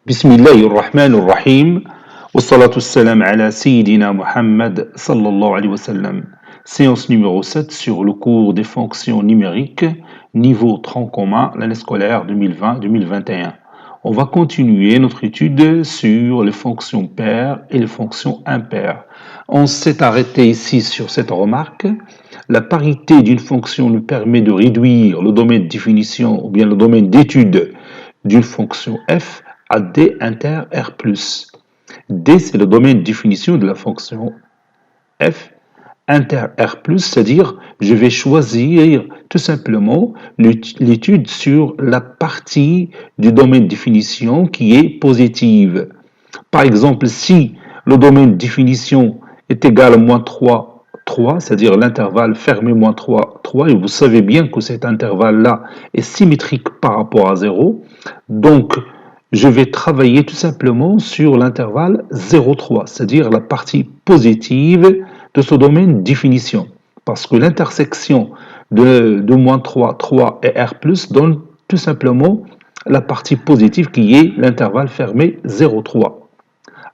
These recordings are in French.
بسم الله الرحمن الرحيم والصلاة والسلام على سيدنا Muhammad sallallahu alayhi wa sallam. Séance numéro 7 sur le cours des fonctions numériques, niveau tronc commun, l'année scolaire 2020-2021. On va continuer notre étude sur les fonctions paires et les fonctions impaires. On s'est arrêté ici sur cette remarque. La parité d'une fonction nous permet de réduire le domaine de définition ou bien le domaine d'étude d'une fonction f à D inter R+. D, c'est le domaine de définition de la fonction f inter R+, c'est-à-dire je vais choisir tout simplement l'étude sur la partie du domaine de définition qui est positive. Par exemple, si le domaine de définition est égal à moins 3, 3, c'est-à-dire l'intervalle fermé moins 3, 3, et vous savez bien que cet intervalle-là est symétrique par rapport à 0, donc je vais travailler tout simplement sur l'intervalle 0,3, c'est-à-dire la partie positive de ce domaine de définition. Parce que l'intersection de moins 3, 3 et R+, donne tout simplement la partie positive qui est l'intervalle fermé 0,3.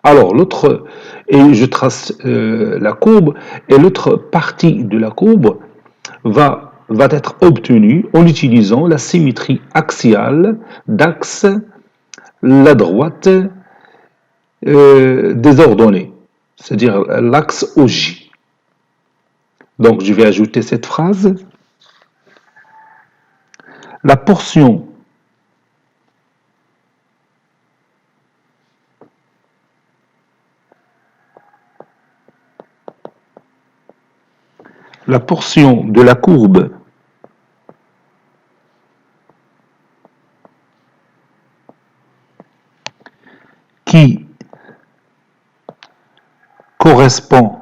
Alors, et je trace la courbe, et l'autre partie de la courbe va être obtenue en utilisant la symétrie axiale d'axe la droite désordonnée, c'est-à-dire l'axe OJ. Donc, je vais ajouter cette phrase. La portion de la courbe qui correspond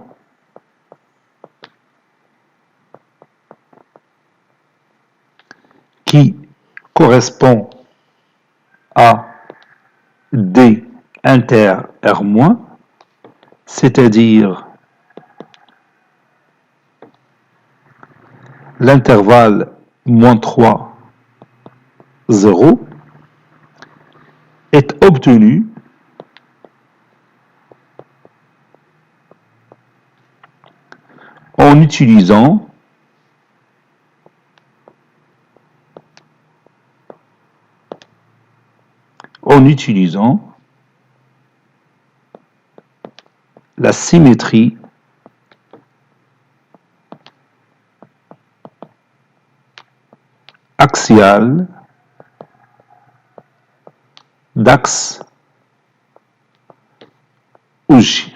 à D inter R-, c'est-à-dire l'intervalle moins 3, 0, est obtenu en utilisant la symétrie axiale d'axe OJ.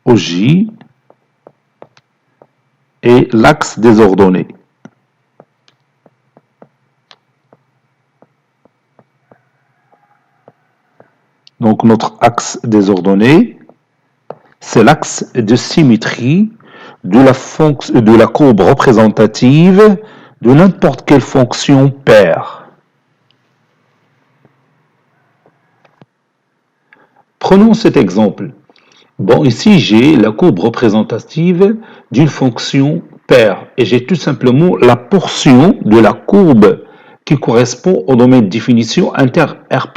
OJ est l'axe désordonné. Donc notre axe désordonné, c'est l'axe de symétrie de la courbe représentative de n'importe quelle fonction paire. Prenons cet exemple. Bon, ici j'ai la courbe représentative d'une fonction paire et j'ai tout simplement la portion de la courbe qui correspond au domaine de définition inter R+.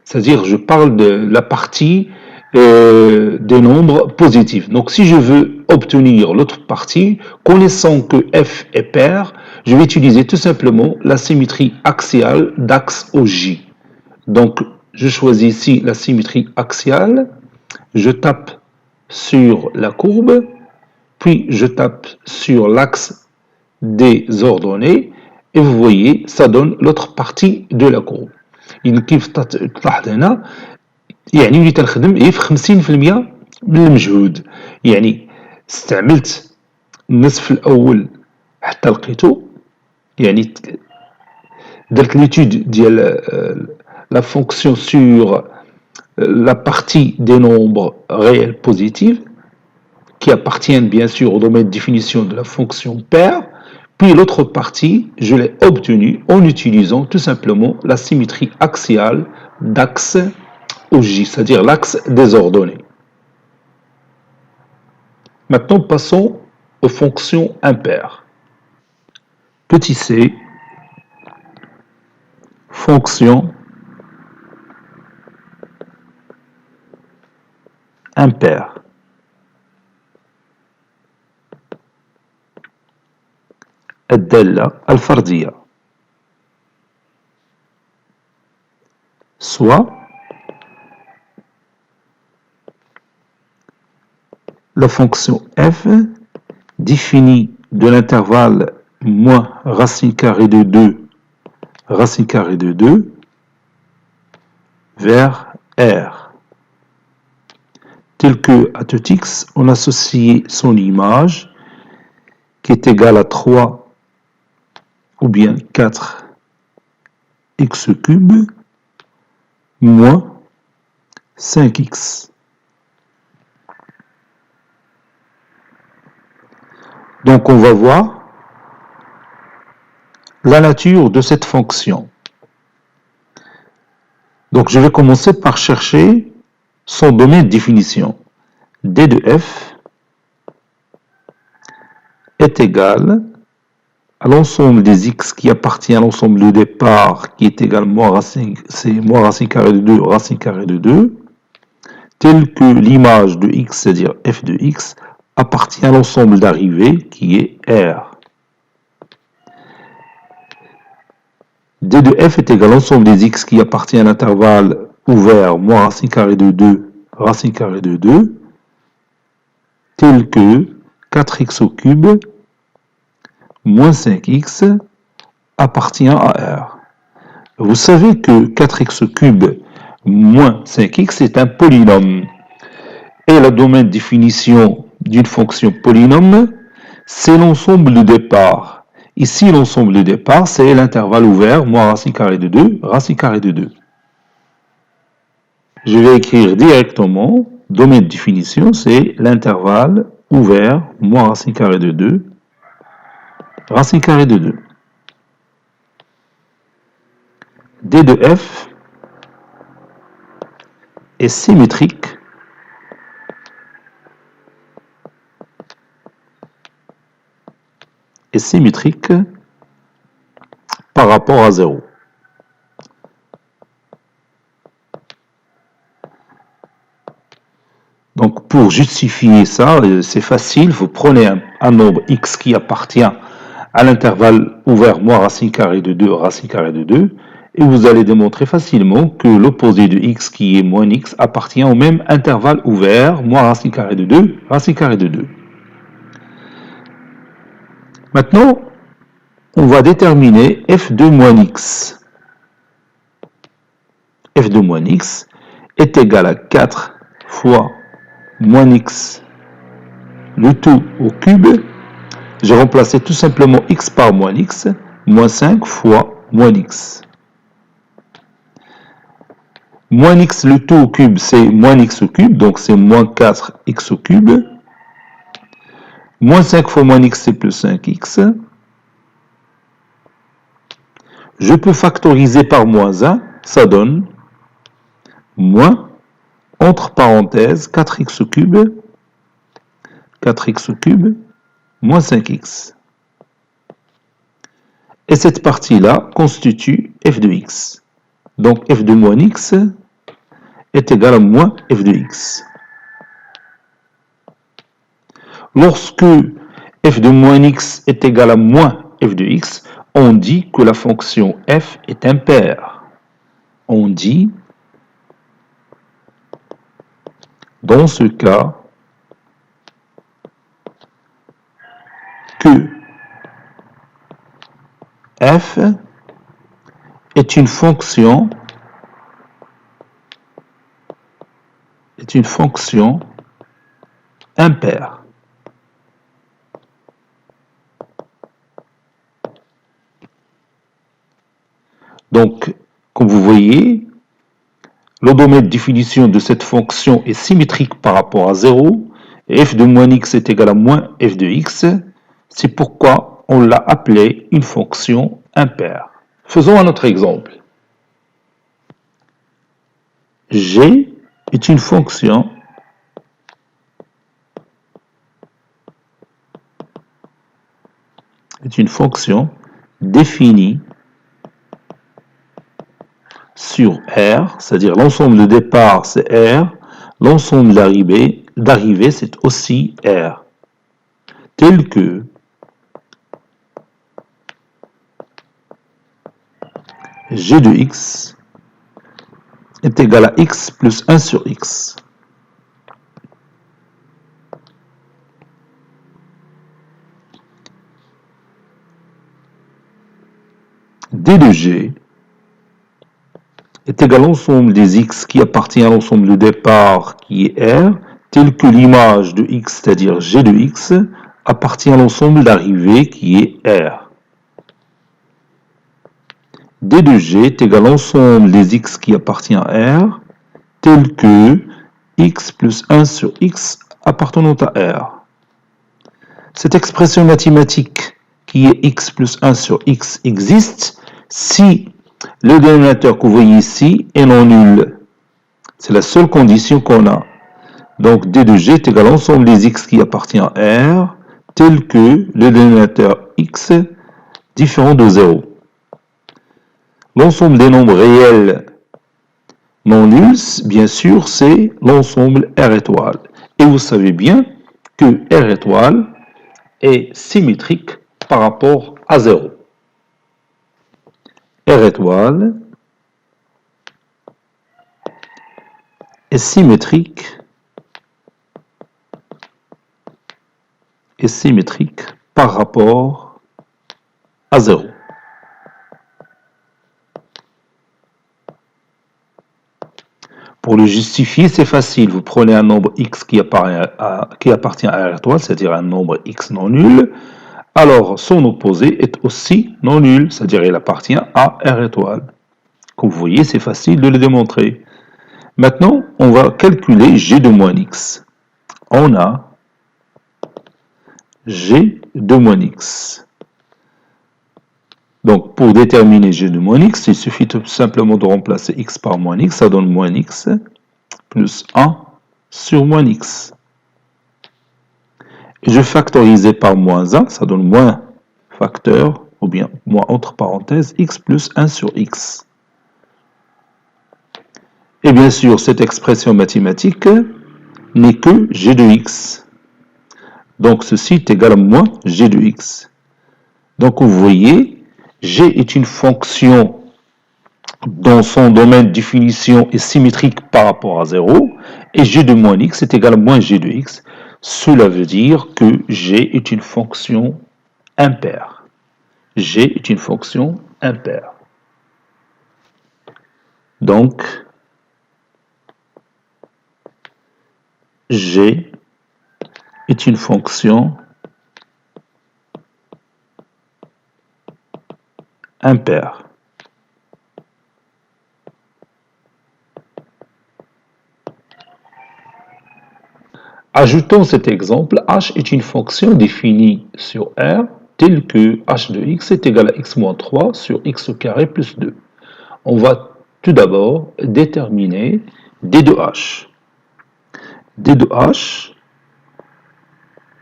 C'est-à-dire, je parle de la partie des nombres positifs. Donc, si je veux obtenir l'autre partie, connaissant que f est paire, je vais utiliser tout simplement la symétrie axiale d'axe OJ. Donc, je choisis ici la symétrie axiale, je tape sur la courbe, puis je tape sur l'axe des ordonnées, et vous voyez, ça donne l'autre partie de la courbe. كيف تلاحظ هنا يعني وليت نخدم غير في 50% من المجهود، يعني استعملت النصف الاول حتى لقيته، يعني درت ليتود ديال la fonction sur la partie des nombres réels positifs qui appartiennent bien sûr au domaine de définition de la fonction paire. Puis l'autre partie, je l'ai obtenue en utilisant tout simplement la symétrie axiale d'axe OJ, c'est-à-dire l'axe désordonné. Maintenant, passons aux fonctions impaires. Petit c, fonction impaire. الدالة الفردية soit la fonction f définie de l'intervalle moins racine carrée de 2 racine carrée de 2 vers R. Tel que à tout x, on associe son image qui est égale à 3 ou bien 4 x cube moins 5x. Donc on va voir la nature de cette fonction. Donc je vais commencer par chercher son domaine de définition. D de f est égal à l'ensemble des x qui appartient à l'ensemble de départ qui est égal moins racine carrée de 2 racine carrée de 2, tel que l'image de x, c'est-à-dire f de x, appartient à l'ensemble d'arrivée qui est R. D de f est égal à l'ensemble des x qui appartient à l'intervalle ouvert moins racine carrée de 2 racine carrée de 2, tel que 4x au cube moins 5x appartient à R. Vous savez que 4x cube moins 5x est un polynôme. Et le domaine de définition d'une fonction polynôme, c'est l'ensemble de départ. Ici, l'ensemble de départ, c'est l'intervalle ouvert, moins racine carrée de 2, racine carrée de 2. Je vais écrire directement, domaine de définition, c'est l'intervalle ouvert, moins racine carrée de 2, racine carrée de 2. D de f est symétrique par rapport à 0. Donc pour justifier ça, c'est facile, vous prenez un nombre x qui appartient à l'intervalle ouvert moins racine carrée de 2 racine carrée de 2, et vous allez démontrer facilement que l'opposé de x qui est moins x appartient au même intervalle ouvert moins racine carrée de 2 racine carrée de 2. Maintenant, on va déterminer f de moins x. F de moins x est égal à 4 fois moins x le tout au cube. J'ai remplacé tout simplement x par moins x, moins 5 fois moins x. Moins x le tout au cube, c'est moins x au cube, donc c'est moins 4x au cube. Moins 5 fois moins x, c'est plus 5x. Je peux factoriser par moins 1, ça donne moins, entre parenthèses, 4x au cube, moins 5x. Et cette partie-là constitue f de x. Donc f de moins x est égal à moins f de x. Lorsque f de moins x est égal à moins f de x, on dit que la fonction f est impaire. On dit, dans ce cas, que f est une fonction impaire. Donc, comme vous voyez, le domaine de définition de cette fonction est symétrique par rapport à 0, et f de moins x est égal à moins f de x. C'est pourquoi on l'a appelée une fonction impaire. Faisons un autre exemple. G est une fonction définie sur R, c'est-à-dire l'ensemble de départ c'est R, l'ensemble d'arrivée c'est aussi R, tel que G de X est égal à X plus 1 sur X. D de G est égal à l'ensemble des X qui appartient à l'ensemble de départ qui est R, tel que l'image de X, c'est-à-dire G de X, appartient à l'ensemble d'arrivée qui est R. D de G est égal à l'ensemble des X qui appartient à R, tel que X plus 1 sur X appartenant à R. Cette expression mathématique qui est X plus 1 sur X existe si le dénominateur que vous voyez ici est non nul. C'est la seule condition qu'on a. Donc D de G est égal à l'ensemble des X qui appartient à R, tel que le dénominateur X différent de 0. L'ensemble des nombres réels non nuls, bien sûr, c'est l'ensemble R étoile. Et vous savez bien que R étoile est symétrique par rapport à 0. R étoile est symétrique par rapport à 0. Pour le justifier, c'est facile. Vous prenez un nombre x qui appartient à R étoile, c'est-à-dire un nombre x non nul. Alors, son opposé est aussi non nul, c'est-à-dire il appartient à R étoile. Comme vous voyez, c'est facile de le démontrer. Maintenant, on va calculer G de moins x. On a G de moins x. Donc, pour déterminer G de moins x, il suffit tout simplement de remplacer x par moins x. Ça donne moins x plus 1 sur moins x. Et je factorise par moins 1, ça donne moins facteur, ou bien moins entre parenthèses, x plus 1 sur x. Et bien sûr, cette expression mathématique n'est que G de x. Donc, ceci est égal à moins G de x. Donc, vous voyez, G est une fonction dont son domaine de définition est symétrique par rapport à 0, et G de moins x est égal à moins G de x. Cela veut dire que G est une fonction impaire. G est une fonction impaire. Donc, G est une fonction impaire. Ajoutons cet exemple, h est une fonction définie sur R telle que h de x est égal à x moins 3 sur x au carré plus 2. On va tout d'abord déterminer d de h. d de h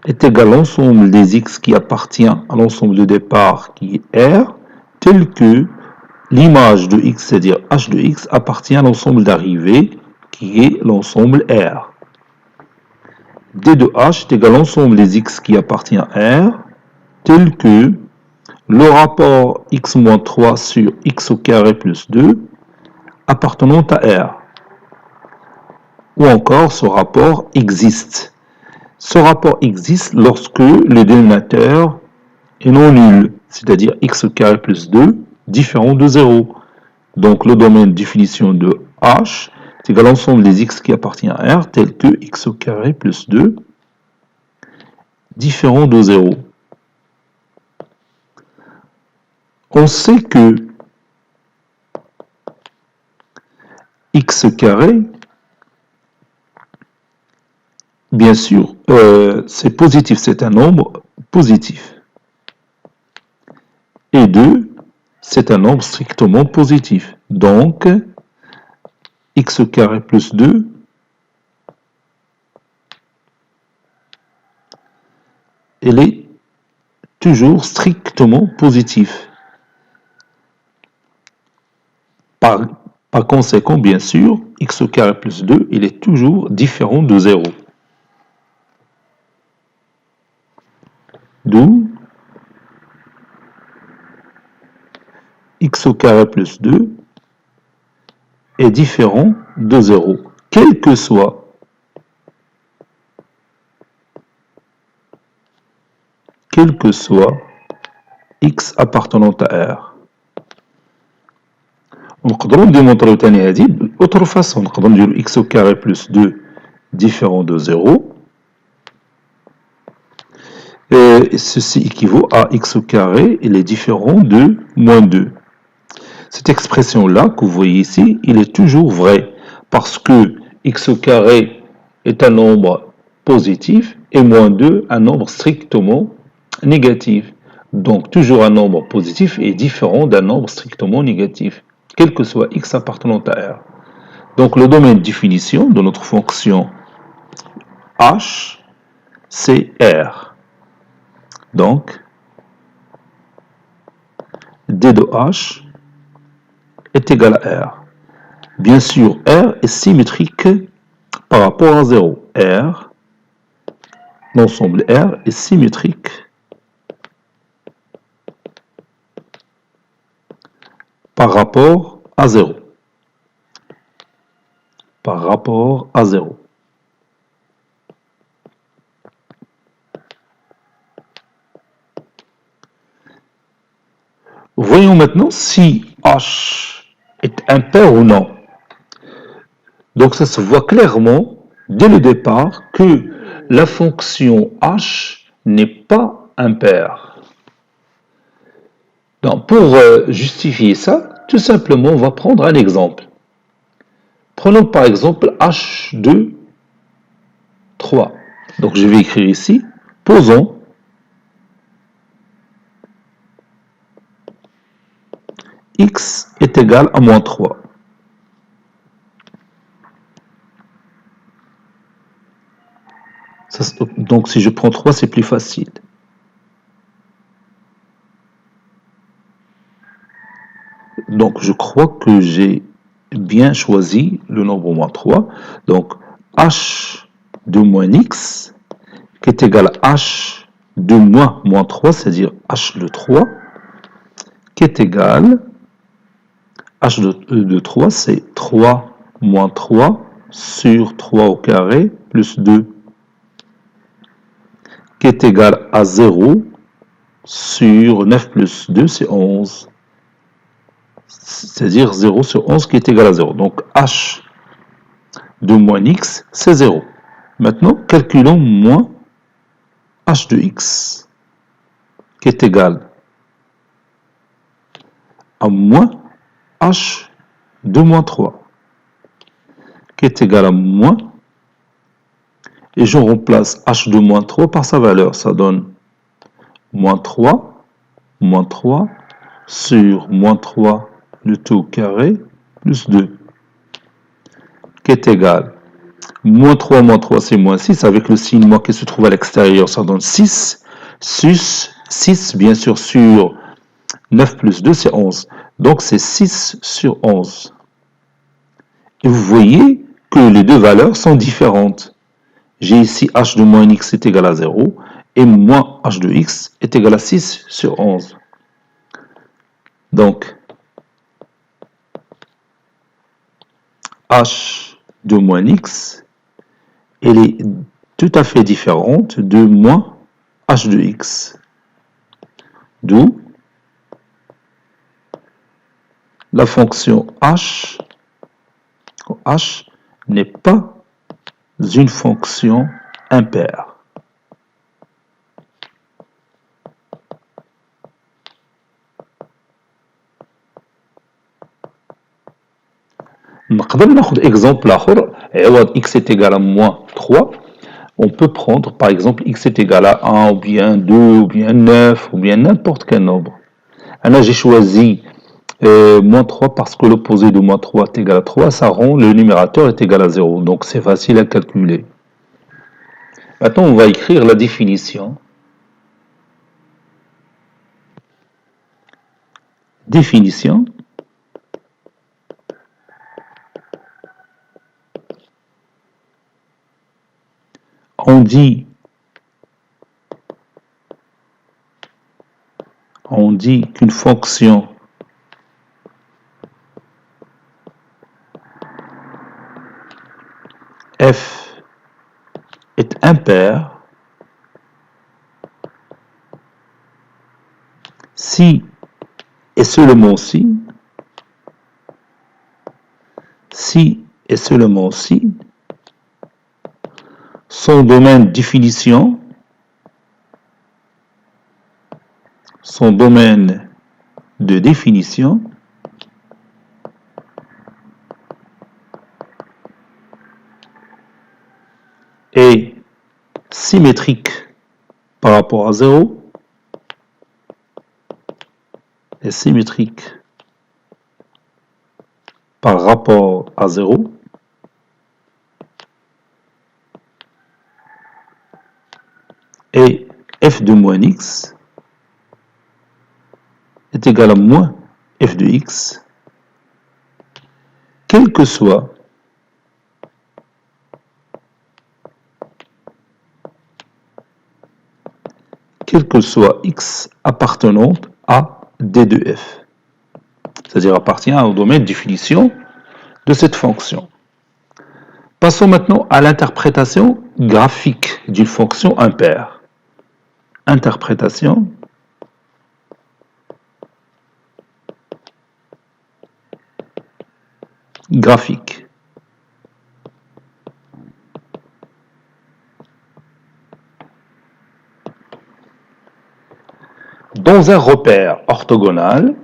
est égal à l'ensemble des x qui appartient à l'ensemble de départ qui est R, tel que l'image de x, c'est-à-dire h de x, appartient à l'ensemble d'arrivée qui est l'ensemble R. D de h est égal à l'ensemble des x qui appartient à R, tel que le rapport x moins 3 sur x au carré plus 2 appartenant à R. Ou encore, ce rapport existe. Ce rapport existe lorsque le dénominateur est non nul, c'est-à-dire x au carré plus 2 différent de 0. Donc le domaine de définition de h est égal à l'ensemble des x qui appartient à R, tel que x au carré plus 2 différent de 0. On sait que x carré, bien sûr, c'est positif, c'est un nombre positif. Et 2, c'est un nombre strictement positif. Donc, x carré plus 2 elle est toujours strictement positif. Par conséquent, bien sûr, x au carré plus 2, il est toujours différent de 0. D'où x au carré plus 2 est différent de 0, quel que soit x appartenant à R. ونقدروا نديمونطريو تاني هادي بأوتر فاسون، نقدروا نديرو x au carré plus 2 différent de 0. Et ceci équivaut à x au carré, il est différent de moins 2. Cette expression-là que vous voyez ici, il est toujours vrai, parce que x au carré est un nombre positif et moins 2 un nombre strictement négatif. Donc toujours un nombre positif est différent d'un nombre strictement négatif, quel que soit x appartenant à R. Donc le domaine de définition de notre fonction h, c'est R. Donc d de h est égal à R. Bien sûr, R est symétrique par rapport à 0. R, l'ensemble R est symétrique par rapport à 0. Par rapport à 0. Voyons maintenant si H est impair ou non. Donc ça se voit clairement dès le départ que la fonction H n'est pas impaire. Donc pour justifier ça, tout simplement on va prendre un exemple. Prenons par exemple H de 3. Donc je vais écrire ici, posons x est égal à moins 3. Donc si je prends 3, c'est plus facile. Donc je crois que j'ai bien choisi le nombre moins 3. Donc h de moins x qui est égal à h de moins 3, c'est-à-dire h de 3, qui est égal h de 3, c'est 3 moins 3 sur 3 au carré plus 2, qui est égal à 0 sur 9 plus 2, c'est 11. C'est-à-dire 0 sur 11 qui est égal à 0. Donc h de moins x, c'est 0. Maintenant, calculons moins h de x, qui est égal à moins h de moins 3, qui est égal à moins, et je remplace h de moins 3 par sa valeur, ça donne moins 3 sur moins 3 le tout au carré plus 2, qui est égal moins 3 c'est moins 6, avec le signe moins qui se trouve à l'extérieur, ça donne 6, 6 bien sûr sur 9 plus 2, c'est 11. Donc c'est 6 sur 11. Et vous voyez que les deux valeurs sont différentes. J'ai ici h de moins x est égal à 0 et moins h de x est égal à 6 sur 11. Donc h de moins x, elle est tout à fait différente de moins h de x. D'où la fonction h n'est pas une fonction impaire. نقدر ناخذ exemple آخر عوض x est égal à moins 3. On peut prendre par exemple x est égal à 1 ou bien 2 ou bien 9 ou bien n'importe quel nombre. Là j'ai choisi moins 3 parce que l'opposé de moins 3 est égal à 3, ça rend le numérateur est égal à 0. Donc c'est facile à calculer. Maintenant on va écrire la définition. Définition on dit qu'une fonction f est impaire si et seulement si et seulement si son domaine de définition est symétrique par rapport à 0 est symétrique par rapport à 0 et f de moins x est égal à moins f de x, quel que soit x appartenant à d de f, c'est-à-dire appartient au domaine de définition de cette fonction. Passons maintenant à l'interprétation graphique d'une fonction impaire. Interprétation graphique. Dans un repère orthogonal,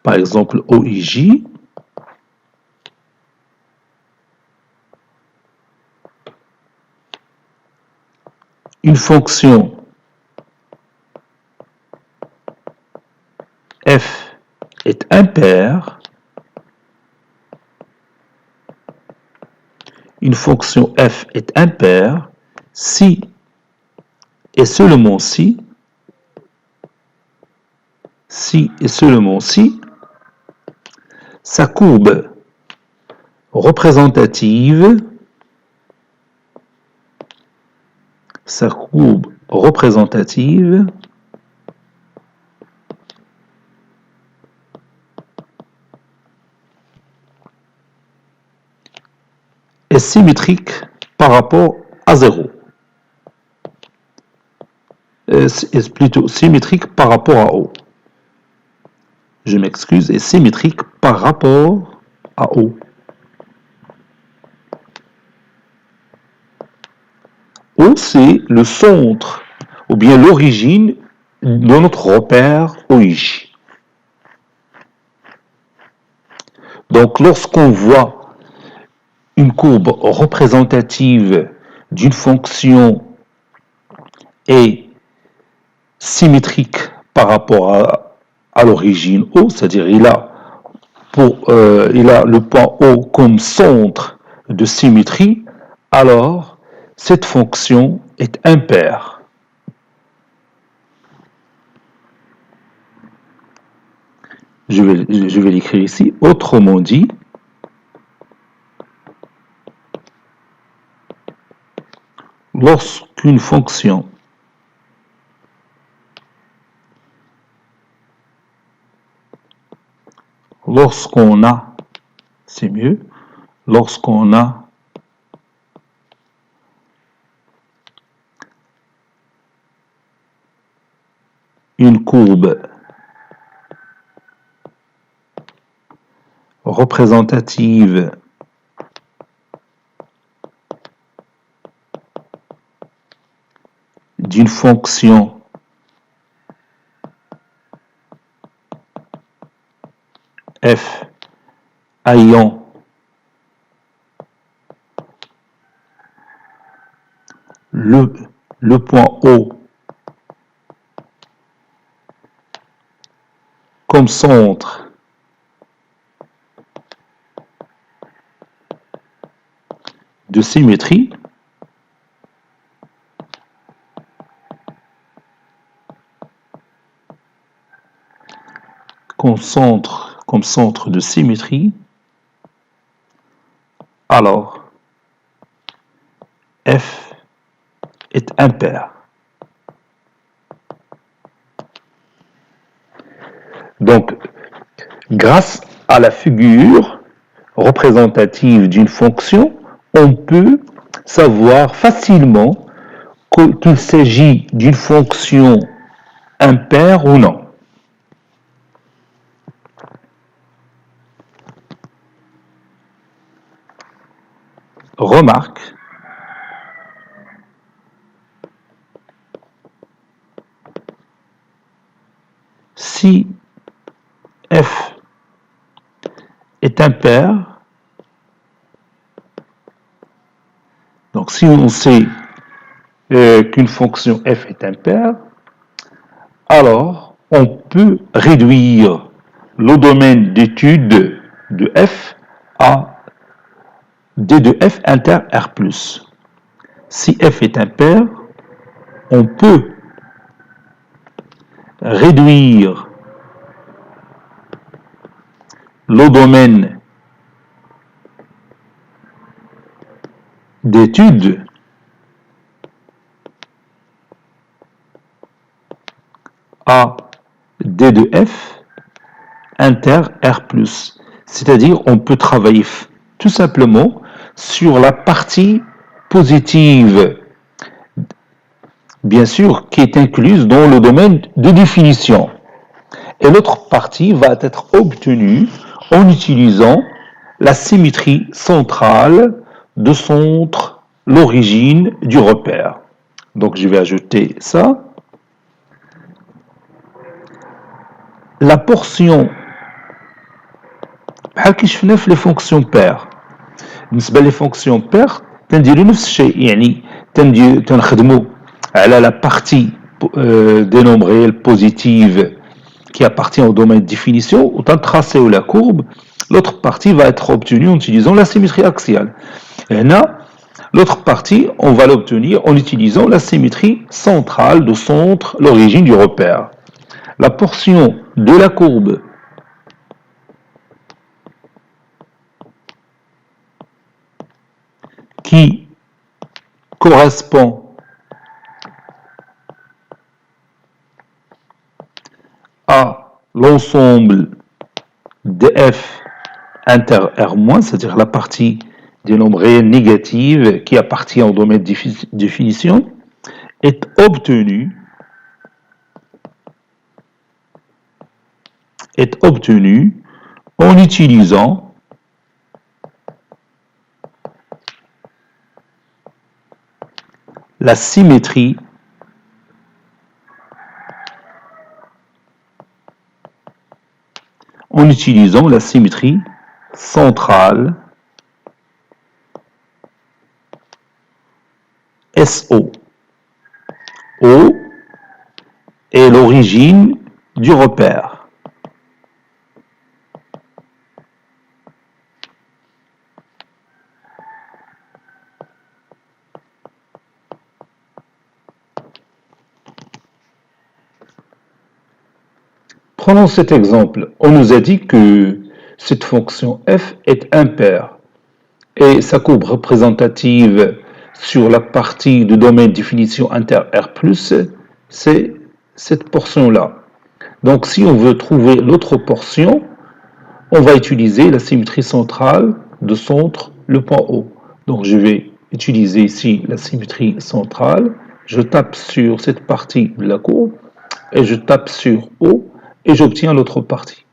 par exemple OIJ, une fonction f est impaire, si et seulement si sa courbe représentative est symétrique par rapport à 0. Est plutôt symétrique par rapport à O. Je m'excuse, est symétrique par rapport à O. O, c'est le centre, ou bien l'origine de notre repère OIJ. Donc, lorsqu'on voit une courbe représentative d'une fonction est symétrique par rapport à l'origine O, c'est-à-dire il a le point O comme centre de symétrie, alors cette fonction est impaire. Je vais l'écrire ici. Autrement dit, lorsqu'une fonction lorsqu'on a une courbe représentative d'une fonction f ayant le point O comme centre de symétrie, comme centre de symétrie, alors F est impair. Donc, grâce à la figure représentative d'une fonction, on peut savoir facilement qu'il s'agit d'une fonction impaire ou non. Remarque, si f est impair, donc si on sait qu'une fonction f est impaire, alors on peut réduire le domaine d'étude de f à d de f inter R+. Si f est impair, on peut réduire le domaine d'étude à d de f inter R+. C'est-à-dire on peut travailler tout simplement sur la partie positive, bien sûr, qui est incluse dans le domaine de définition. Et l'autre partie va être obtenue en utilisant la symétrie centrale de centre, l'origine du repère. Donc je vais ajouter ça. La portion بحال كي شفنا في لي فونكسيون بير بالنسبه لي فونكسيون بير تنديروا نفس الشيء يعني تنخدموا على لا بارتي des nombres réels positifs qui appartient au domaine de définition, ou tracer la courbe, l'autre partie va être obtenue en utilisant la symétrie axiale. Et là, l'autre partie, on va l'obtenir en utilisant la symétrie centrale de centre, l'origine du repère. La portion de la courbe qui correspond à l'ensemble de f inter R-, c'est-à-dire la partie des nombres réels négatifs qui appartient au domaine de définition, est obtenue en utilisant la symétrie centrale SO. O est l'origine du repère. Prenons cet exemple. On nous a dit que cette fonction f est impaire et sa courbe représentative sur la partie du domaine de définition inter R+, c'est cette portion-là. Donc si on veut trouver l'autre portion, on va utiliser la symétrie centrale de centre, le point O. Donc je vais utiliser ici la symétrie centrale, je tape sur cette partie de la courbe et je tape sur O et j'obtiens l'autre partie.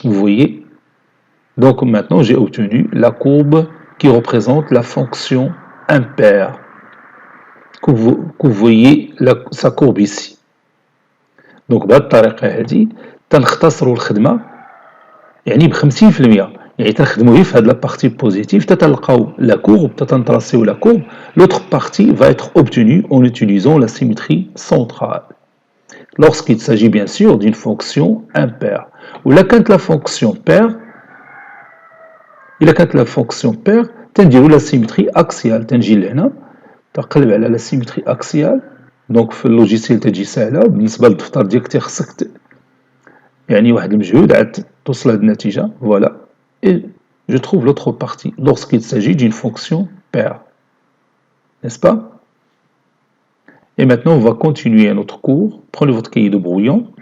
Vous voyez? Donc maintenant j'ai obtenu la courbe qui représente la fonction impaire. Que vous voyez sa courbe ici. Donc بهذه الطريقة هذه تنختصروا الخدمة يعني ب 50%. يعني تنخدموا غير في هذه la partie positive تتلقاو la courbe تنتراسيو la courbe. L'autre partie va être obtenue en utilisant la symétrie centrale. Lorsqu'il s'agit bien sûr d'une fonction impaire. Ou là quand la fonction paire, تنديروا la symétrie axiale. تنجي لهنا تقلب على la symétrie axiale. Donc في اللوجيسيال تجي سهله بالنسبه للدفتر ديالك خصك يعني واحد المجهود عاد توصل لهاد النتيجة. Voilà. Et je trouve l'autre partie lorsqu'il s'agit d'une fonction paire. N'est-ce pas? Et maintenant, on va continuer notre cours. Prenez votre cahier de brouillon.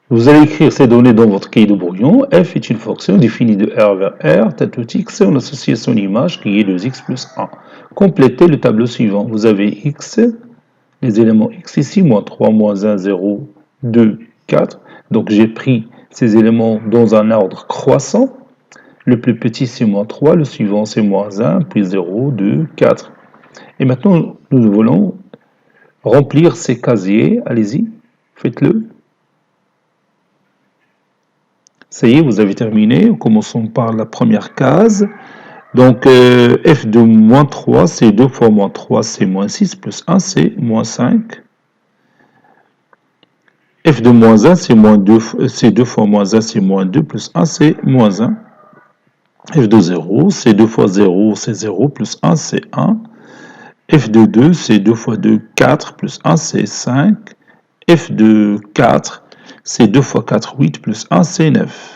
Vous allez écrire ces données dans votre cahier de brouillon. F est une fonction définie de R vers R, telle que x, on associe son image qui est 2x plus 1. Complétez le tableau suivant. Vous avez x, les éléments x ici, moins 3, moins 1, 0, 2, 4. Donc j'ai pris ces éléments dans un ordre croissant. Le plus petit c'est moins 3, le suivant c'est moins 1, puis 0, 2, 4. Et maintenant nous voulons remplir ces casiers. Allez-y, faites-le. Ça y est, vous avez terminé. Commençons par la première case. Donc, f de moins 3, c'est 2 fois moins 3, c'est moins 6, plus 1, c'est moins 5. F de moins 1, c'est 2 fois moins 1, c'est moins 2, plus 1, c'est moins 1. F de 0, c'est 2 fois 0, c'est 0, plus 1, c'est 1. F de 2, c'est 2 fois 2, 4, plus 1, c'est 5. F de 4, c'est 2 fois 4, 8, plus 1, c'est 9.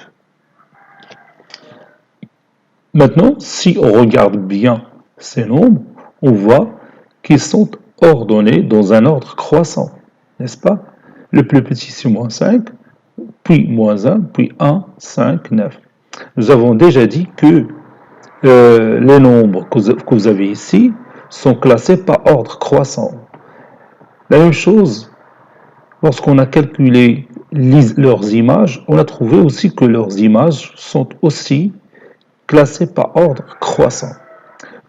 Maintenant, si on regarde bien ces nombres, on voit qu'ils sont ordonnés dans un ordre croissant, n'est-ce pas? Le plus petit, c'est moins 5, puis moins 1, puis 1, 5, 9. Nous avons déjà dit que les nombres que vous avez ici sont classés par ordre croissant. La même chose, lorsqu'on a calculé leurs images, on a trouvé aussi que leurs images sont aussi classées par ordre croissant.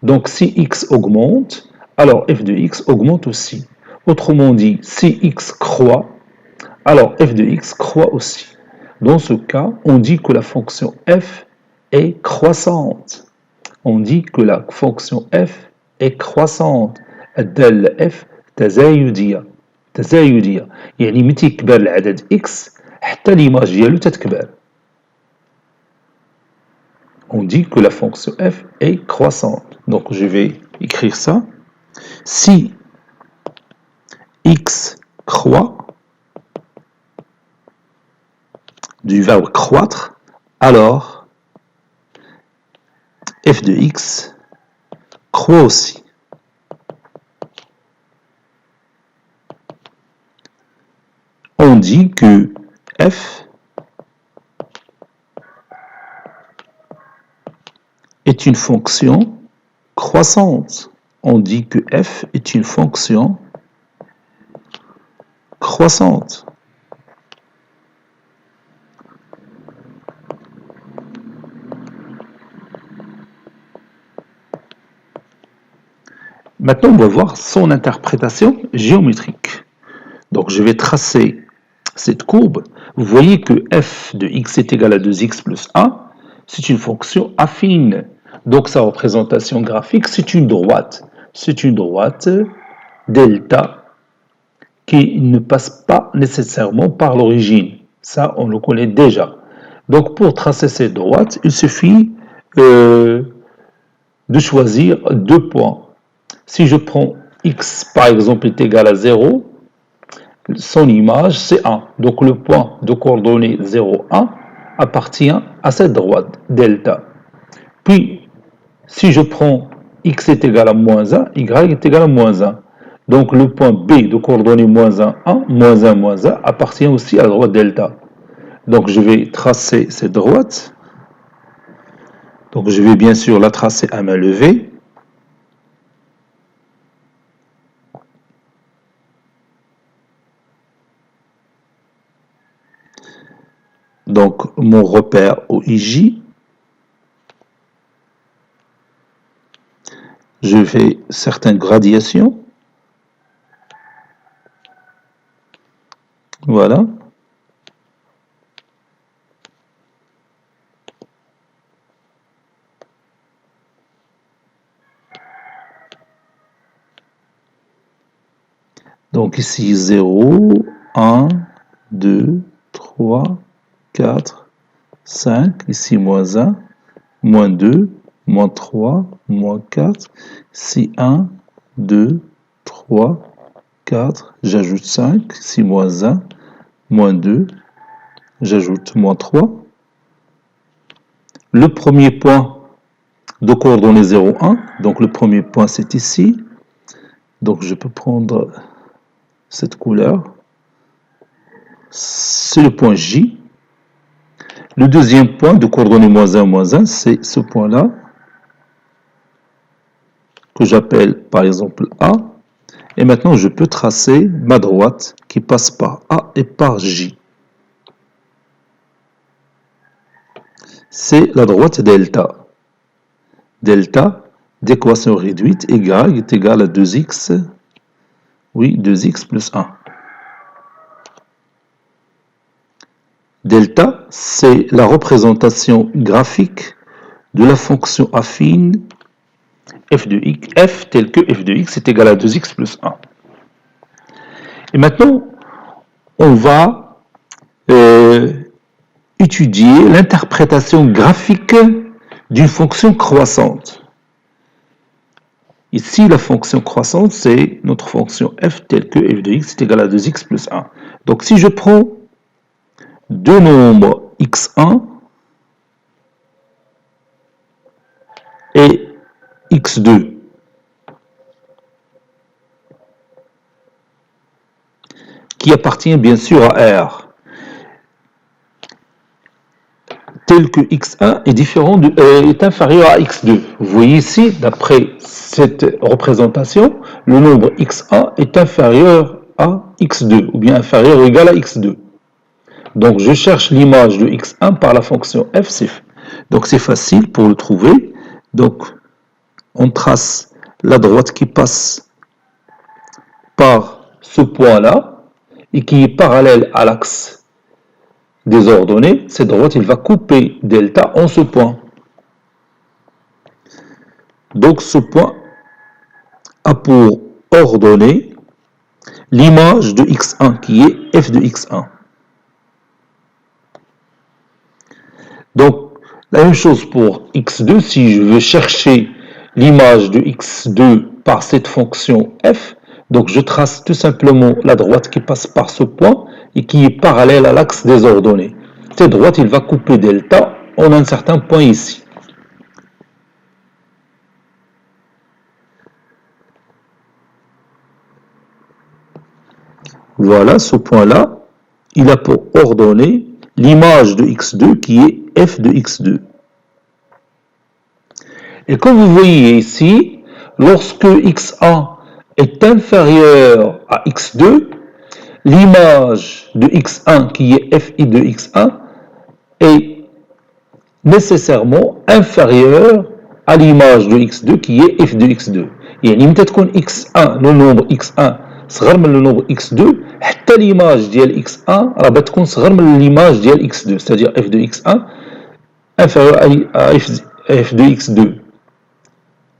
Donc si x augmente, alors f de x augmente aussi. Autrement dit, si x croît, alors f de x croît aussi. Dans ce cas, on dit que la fonction f est croissante. On dit que la fonction f est croissante. الدالة f تزايدية. يعني متى يكبر العدد x حتى l'image ديالو تتكبر. On dit que la fonction f est croissante. Donc je vais écrire ça. Si x croît, du verbe croître, alors f de x croît aussi. On dit que f est une fonction croissante. On dit que f est une fonction croissante. Maintenant, on va voir son interprétation géométrique. Donc, je vais tracer cette courbe. Vous voyez que f de x est égal à 2x plus 1. C'est une fonction affine. Donc, sa représentation graphique, c'est une droite. C'est une droite delta qui ne passe pas nécessairement par l'origine. Ça, on le connaît déjà. Donc, pour tracer cette droite, il suffit de choisir deux points. Si je prends x, par exemple, est égal à 0, son image, c'est 1. Donc, le point de coordonnées 0, 1 appartient à cette droite, delta. Puis, si je prends x est égal à moins 1, y est égal à moins 1. Donc, le point B de coordonnées moins 1, 1, moins 1, moins 1 appartient aussi à la droite delta. Donc, je vais tracer cette droite. Donc, je vais bien sûr la tracer à main levée. Donc, mon repère OIJ, je fais certaines gradations. Voilà. Donc ici 0, 1, 2, 3, 4, 5, ici moins 1, moins 2, moins 3, moins 4, ici 1, 2, 3, 4, j'ajoute 5, ici moins 1, moins 2, j'ajoute moins 3. Le premier point de coordonnées 0, 1, donc le premier point c'est ici. Donc je peux prendre cette couleur. C'est le point J. Le deuxième point de coordonnées moins 1, c'est ce point-là, que j'appelle par exemple A. Et maintenant, je peux tracer ma droite qui passe par A et par J. C'est la droite delta. Delta d'équation réduite égale est égal à 2x, oui, 2x plus 1. Delta, c'est la représentation graphique de la fonction affine f de x, f tel que f de x est égal à 2x plus 1. Et maintenant, on va étudier l'interprétation graphique d'une fonction croissante. Ici, la fonction croissante, c'est notre fonction f telle que f de x est égal à 2x plus 1. Donc, si je prends deux nombres x1 et x2, qui appartient bien sûr à R, tel que x1 est inférieur à x2. Vous voyez ici, d'après cette représentation, le nombre x1 est inférieur à x2, ou bien inférieur ou égal à x2. Donc je cherche l'image de x1 par la fonction f. Donc c'est facile pour le trouver. Donc on trace la droite qui passe par ce point-là et qui est parallèle à l'axe des ordonnées. Cette droite, il va couper delta en ce point. Donc ce point a pour ordonnée l'image de x1 qui est f de x1. Donc la même chose pour x2, si je veux chercher l'image de x2 par cette fonction f, donc je trace tout simplement la droite qui passe par ce point et qui est parallèle à l'axe des ordonnées. Cette droite, il va couper delta en un certain point ici. Voilà, ce point-là, il a pour ordonnée l'image de x2 qui est f de x2. Et comme vous voyez ici, lorsque x1 est inférieur à x2, l'image de x1 qui est fi de x1 est nécessairement inférieure à l'image de x2 qui est f de x2. يعني متى تكون x1 le nombre x1 صغر من le nombre x2 حتى l'image ديال x1 راه بتكون صغر من l'image ديال x2, c'est-à-dire f de x1 inférieur à f de x2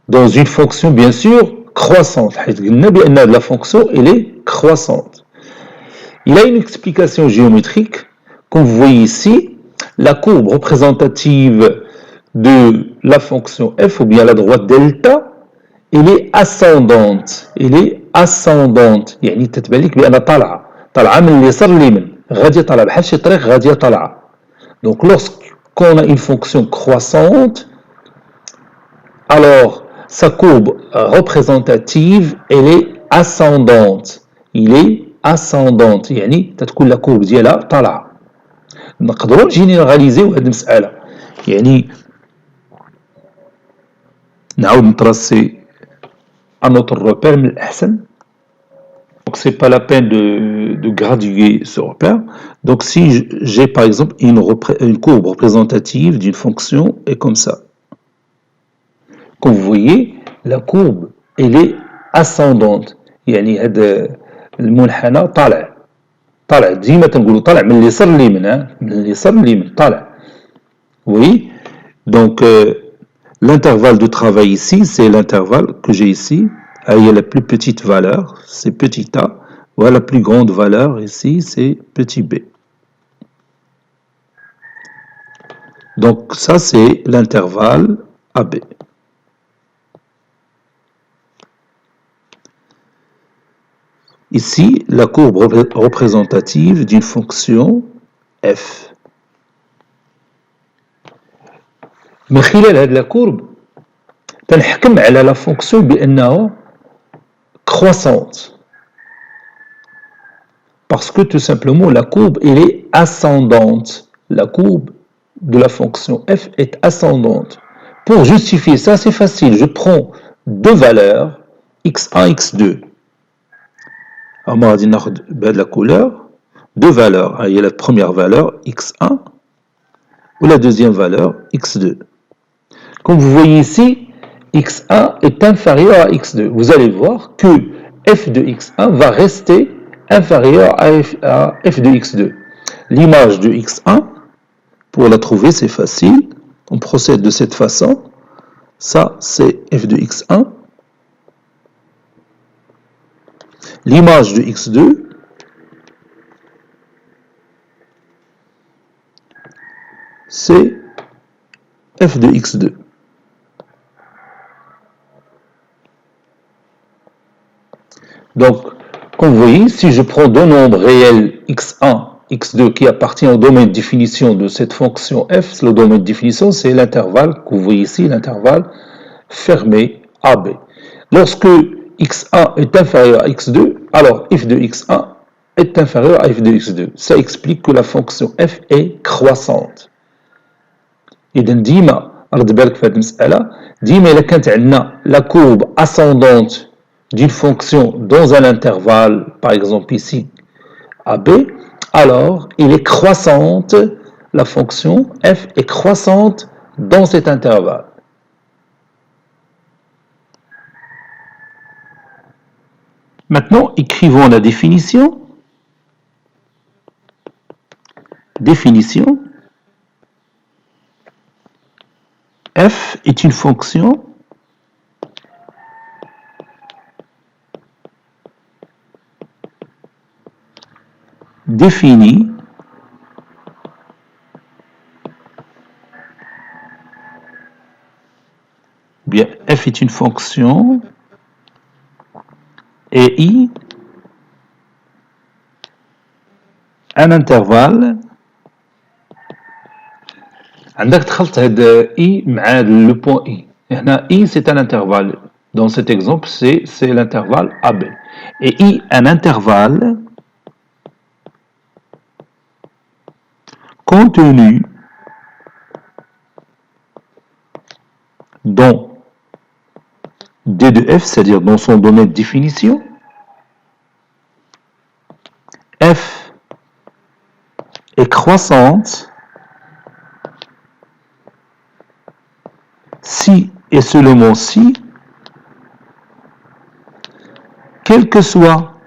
dans une fonction bien sûr croissante. حيث قلنا بأن la fonction elle est croissante. Il a une explication géométrique, comme vous voyez ici, la courbe représentative de la fonction f, ou bien la droite delta, elle est ascendante. Elle est ascendante. يعني تتبع لك بأنها طالعة من اليسار لليمين. غادية طالعة بحال شي طريق غادية طالعة. Donc lorsqu'on a une fonction croissante, alors sa courbe représentative, elle est ascendante. Il est ascendante, يعني تتكون لا كورب ديالها طالعه. نقدروا نجينيراليزيو هذه المساله، يعني نعاود نتراسي un autre repère من الأحسن. Donc c'est pas la peine de graduer ce repère. Donc si j'ai par exemple une courbe représentative d'une fonction est comme ça. Comme vous voyez, la courbe elle est ascendante. يعني هذا المنحنى طالع ديما تنقولوا طالع من اليسار لليمين، من اليسار لليمين طالع. Oui, donc l'intervalle de travail ici, c'est l'intervalle que j'ai ici. Il y a la plus petite valeur, c'est petit a. Voilà la plus grande valeur ici, c'est petit b. Donc ça, c'est l'intervalle AB. ici la courbe représentative d'une fonction f. من خلال هذه la courbe تنحكم على la fonction بأنها croissante. Parce que tout simplement la courbe elle est ascendante. La courbe de la fonction f est ascendante. Pour justifier ça, c'est facile. Je prends deux valeurs, x1, x2. Alors, on va dire de la couleur, deux valeurs. Il y a la première valeur, x1, ou la deuxième valeur, x2. Comme vous voyez ici, x1 est inférieur à x2. Vous allez voir que f de x1 va rester inférieur à f de x2. L'image de x1, pour la trouver, c'est facile. On procède de cette façon. Ça, c'est f de x1. L'image de x2, c'est f de x2. Donc, comme vous voyez, si je prends deux nombres réels x1, x2 qui appartiennent au domaine de définition de cette fonction f, le domaine de définition, c'est l'intervalle que vous voyez ici, l'intervalle fermé AB. Lorsque x1 est inférieur à x2, alors f de x1 est inférieur à f de x2. Ça explique que la fonction f est croissante. إذا ديما رد بالك في هذه المسألة ديما إلا كانت عندنا la courbe ascendante d'une fonction dans un intervalle, par exemple ici AB, alors il est croissante, la fonction f est croissante dans cet intervalle. Maintenant, écrivons la définition. Définition. F est une fonction définie bien f est une fonction et i un intervalle عندك دخلت هذا i مع le point i هنا i c'est un intervalle dans cet exemple c'est l'intervalle AB et i un intervalle contenu dans D de f, c'est-à-dire dans son domaine de définition, f est croissante si et seulement si, quel que soit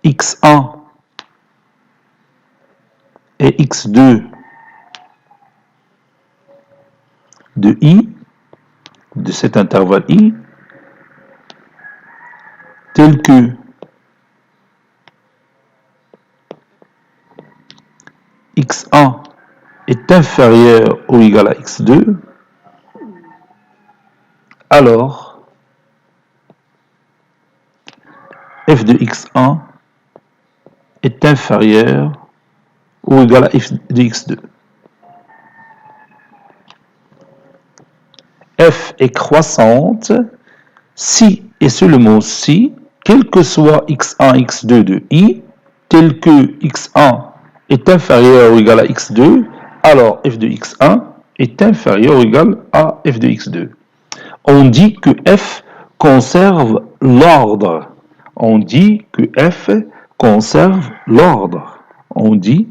x1 et x2 de i, de cet intervalle i, tel que x1 est inférieur ou égal à x2, alors f de x1 est inférieur ou égal à f de x2. F est croissante si et seulement si, quel que soit x1, x2 de i, tel que x1 est inférieur ou égal à x2, alors f de x1 est inférieur ou égal à f de x2. On dit que f conserve l'ordre. On dit que f conserve l'ordre. On dit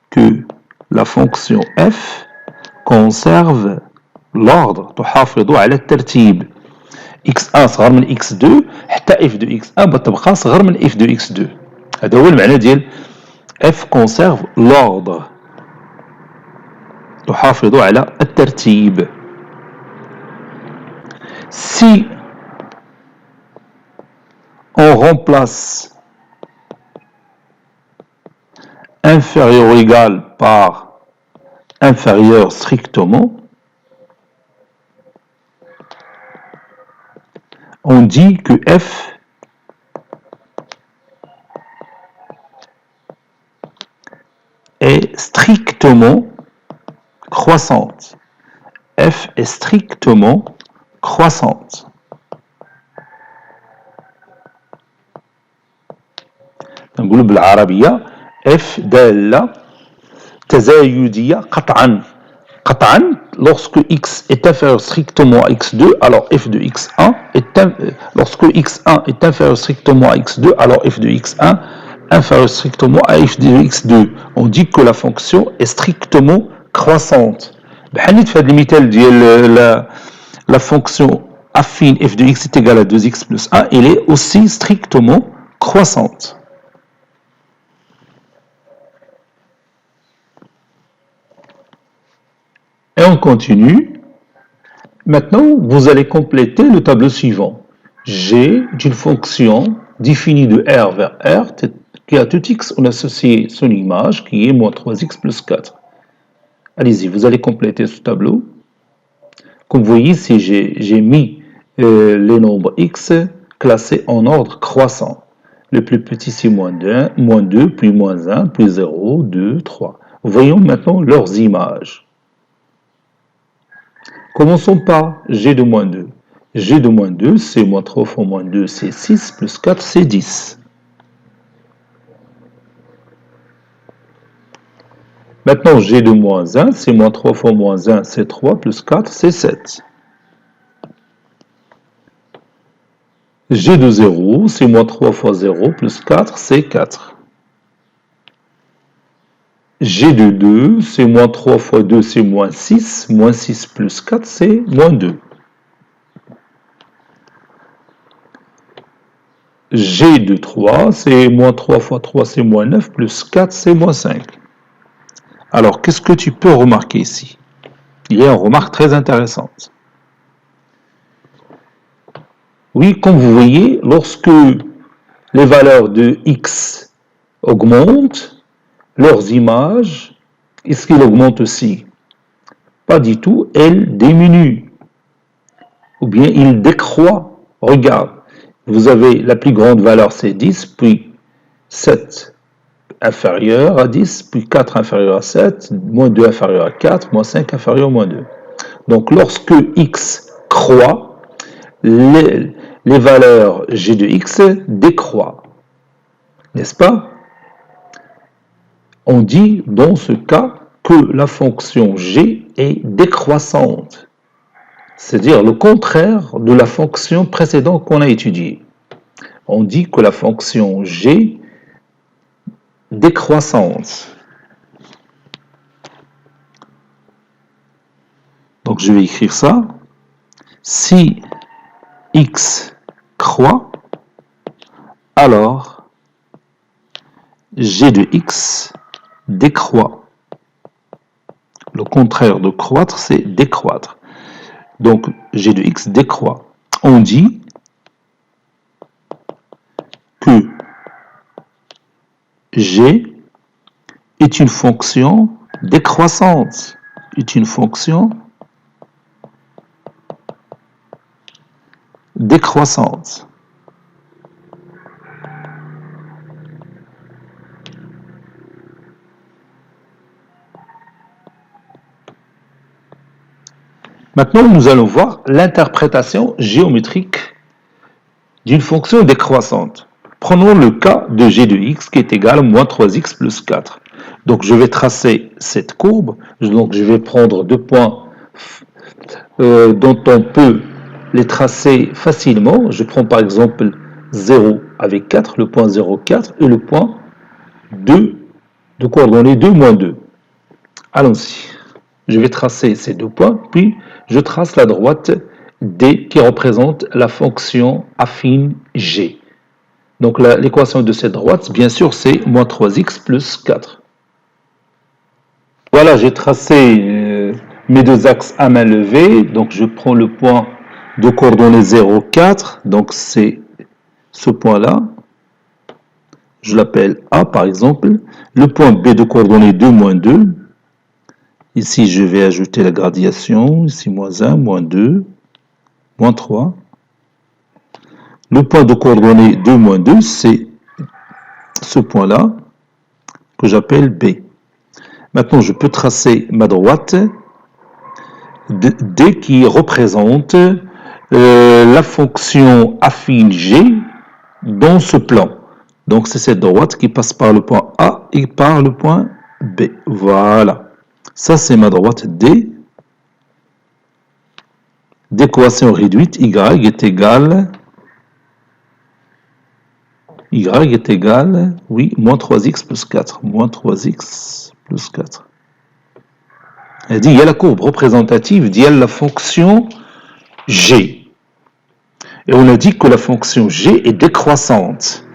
que la fonction f conserve l'ordre. تحافظ على الترتيب. x1 صغر من x2 حتى f de x1 بتبقى صغر من f de x2. هذا هو المعنى ديال f conserve l'ordre. تحافظ على الترتيب. Si on remplace inférieur ou égal par inférieur strictement, on dit que f est strictement croissante. F est strictement croissante. نقول بالعربية F دالة تزايدية قطعا lorsque x est inférieur strictement à x2 alors f de x1 lorsque x1 est inférieur strictement à x2 alors f de x1 inférieur strictement à f de x2 on dit que la fonction est strictement croissante. بحال في هذا المثال ديال la fonction affine f de x est égale à 2x plus 1 elle est aussi strictement croissante. Et on continue. Maintenant, vous allez compléter le tableau suivant. G d'une fonction définie de R vers R qui à tout x on associe son image qui est moins 3x plus 4. Allez-y, vous allez compléter ce tableau. Comme vous voyez ici, j'ai mis les nombres x classés en ordre croissant. Le plus petit c'est moins 2, puis moins 1, puis 0, 2, 3. Voyons maintenant leurs images. Commençons par g de moins 2. G de moins 2, c'est moins 3 fois moins 2, c'est 6, plus 4, c'est 10. Maintenant, g de moins 1, c'est moins 3 fois moins 1, c'est 3, plus 4, c'est 7. G de 0, c'est moins 3 fois 0, plus 4, c'est 4. G de 2, c'est moins 3 fois 2, c'est moins 6. Moins 6 plus 4, c'est moins 2. G de 3, c'est moins 3 fois 3, c'est moins 9. Plus 4, c'est moins 5. Alors, qu'est-ce que tu peux remarquer ici? Il y a une remarque très intéressante. Oui, comme vous voyez, lorsque les valeurs de x augmentent, leurs images, est-ce qu'elles augmentent aussi? Pas du tout, elles diminuent. Ou bien ils décroît. Regarde, vous avez la plus grande valeur, c'est 10, puis 7 inférieur à 10, puis 4 inférieur à 7, moins 2 inférieur à 4, moins 5 inférieur à moins 2. Donc lorsque x croît, les valeurs g de x décroît. N'est-ce pas? On dit dans ce cas que la fonction g est décroissante. C'est-à-dire le contraire de la fonction précédente qu'on a étudiée. On dit que la fonction g décroissante. Donc je vais écrire ça. Si x croît, alors g de x décroît. Le contraire de croître, c'est décroître. Donc g de x décroît. On dit que g est une fonction décroissante. Est une fonction décroissante. Maintenant, nous allons voir l'interprétation géométrique d'une fonction décroissante. Prenons le cas de g de x qui est égal à moins 3x plus 4. Donc, je vais tracer cette courbe. Donc, je vais prendre deux points dont on peut les tracer facilement. Je prends par exemple 0 avec 4, le point 0, 4, et le point 2 de coordonnées 2, moins 2. Allons-y. Je vais tracer ces deux points, puis je trace la droite D qui représente la fonction affine G. Donc l'équation de cette droite, bien sûr, c'est moins 3x plus 4. Voilà, j'ai tracé mes deux axes à main levée. Donc je prends le point de coordonnées 0, 4. Donc c'est ce point-là. je l'appelle A par exemple, le point B de coordonnées 2, moins 2, ici je vais ajouter la gradation, ici moins 1, moins 2, moins 3. Le point de coordonnées 2, moins 2, c'est ce point-là que j'appelle B. Maintenant, je peux tracer ma droite D qui représente la fonction affine G dans ce plan. Donc, c'est cette droite qui passe par le point A et par le point B. Voilà. Ça, c'est ma droite D. D'équation réduite, Y est égal, oui, moins 3x plus 4. Moins 3x plus 4. Elle dit, il y a la courbe représentative, il y a la fonction G. Et on a dit que la fonction G est décroissante.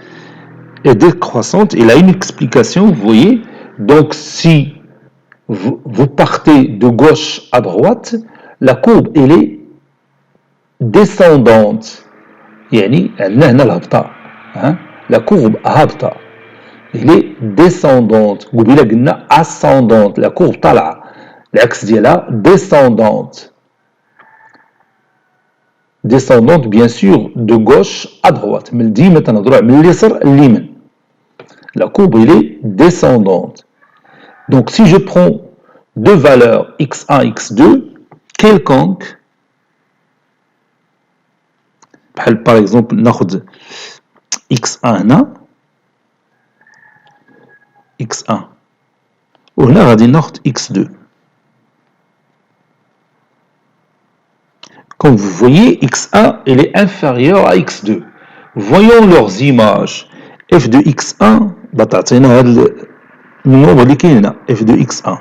Et décroissante, il a une explication, vous voyez. Donc, si vous partez de gauche à droite, la courbe, elle est descendante. يعني عندنا هنا الهبطة. La courbe هابطة. Elle est descendante. قبيلة قلنا ascendante. La courbe طالعة. العكس ديالها descendante. Descendante, bien sûr, de gauche à droite. من اليمين تنهضروا من اليسار لليمين. La courbe, elle est descendante. Donc, si je prends deux valeurs x1, x2, quelconques, par exemple, ناخذ x1 هنا x1 وهنا غادي ناخذ x2. Comme vous voyez, x1 elle est inférieure à x2. Voyons leurs images. f de x1 تعطينا هذا النومبر اللي كاين هنا f de x1.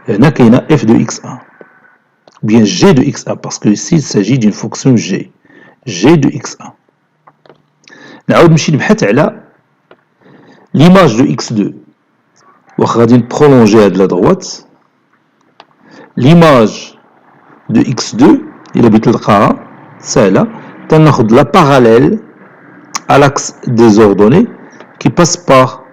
هنا كاينه f de x1. Bien g de x1 parce que ici il s'agit d'une fonction g. g de x1. نعاود نمشي نبحث على l'image de x2. واخا غادي نبرولونجي هاد لا droite. L'image de x2 إلا بغيت تلقاها سهلة تناخذ la parallèle à l'axe des ordonnées qui passe par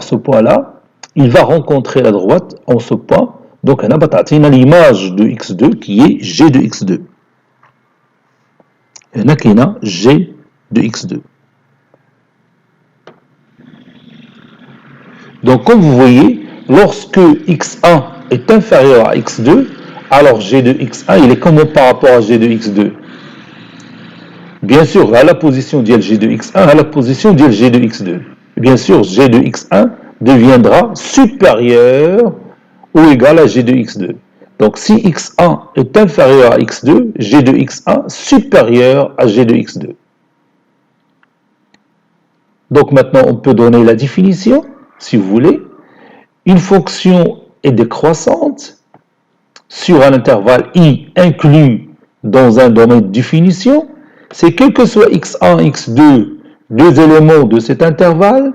ce point-là. Il va rencontrer la droite en ce point. Donc هنا بتعطينا l'image de x2 qui est g de x2. هنا كاينه g de x2. Donc comme vous voyez, lorsque x1 est inférieur à x2, alors g de x1 il est comment par rapport à g de x2? Bien sûr, à la position de g de x1, à la position de g de x2. Bien sûr, g de x1 deviendra supérieur ou égal à g de x2. Donc si x1 est inférieur à x2, g de x1 supérieur à g de x2. Donc maintenant, on peut donner la définition, si vous voulez. Une fonction est décroissante sur un intervalle i inclus dans un domaine de définition. C'est quel que soit x1, x2, deux éléments de cet intervalle,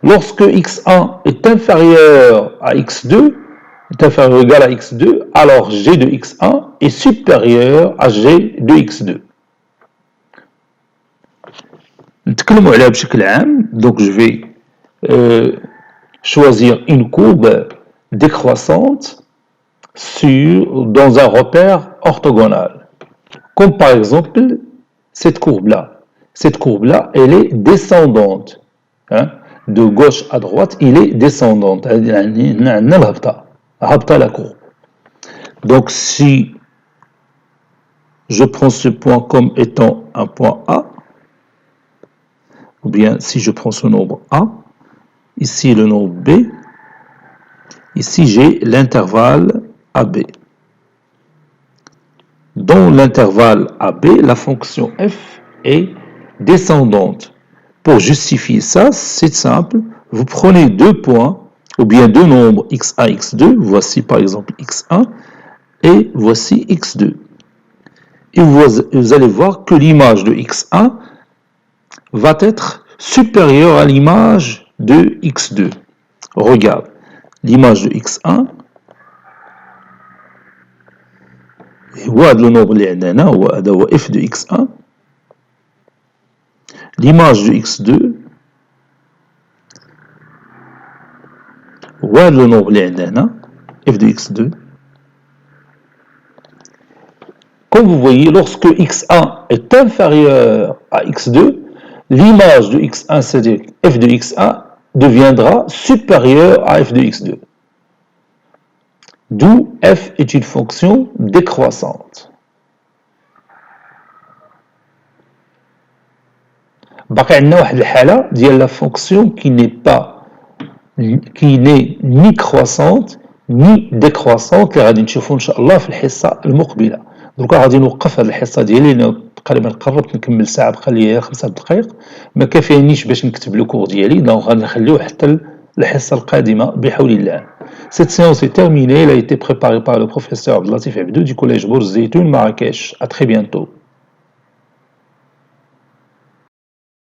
lorsque x1 est inférieur à x2, est inférieur ou égal à x2, alors g de x1 est supérieur à g de x2. نتكلموا عليها بشكل عام. Donc je vais choisir une courbe décroissante dans un repère orthogonal. Comme par exemple cette courbe-là. Cette courbe-là, elle est descendante. De gauche à droite, il est descendante. La courbe. Donc si je prends ce point comme étant un point A, ou bien si je prends ce nombre A, ici le nombre B, ici j'ai l'intervalle AB. Dans l'intervalle AB, la fonction f est descendante. Pour justifier ça, c'est simple. Vous prenez deux points, ou bien deux nombres x1, x2, voici par exemple x1, et voici x2. Et vous allez voir que l'image de x1 va être supérieure à l'image de x2. Regarde, l'image de x1, هو هذا النومبر اللي عندنا هو f de x1. l'image de x2 ou le nombre اللي عندنا هنا f de x2. Comme vous voyez, lorsque x1 est inférieur à x2, l'image de x1, c'est-à-dire f de x1, deviendra supérieure à f de x2. D'où f est une fonction décroissante. باقي عندنا واحد الحالة ديال la fonction qui n'est ni croissante ni décroissante اللي غادي نشوفوا ان شاء الله في الحصة المقبلة. دروكا غادي نوقف هذه الحصة ديالي لأن تقريبا قربت نكمل ساعة بقى لي 5 دقائق ما كافينيش باش نكتب لو كور ديالي دونك غادي نخليوه حتى الحصة القادمة بحول الله. Cette séance est terminée, elle a été préparée par le professeur Abdelatif Abdou du collège Bourz Zeytoun Marrakech. À très bientôt.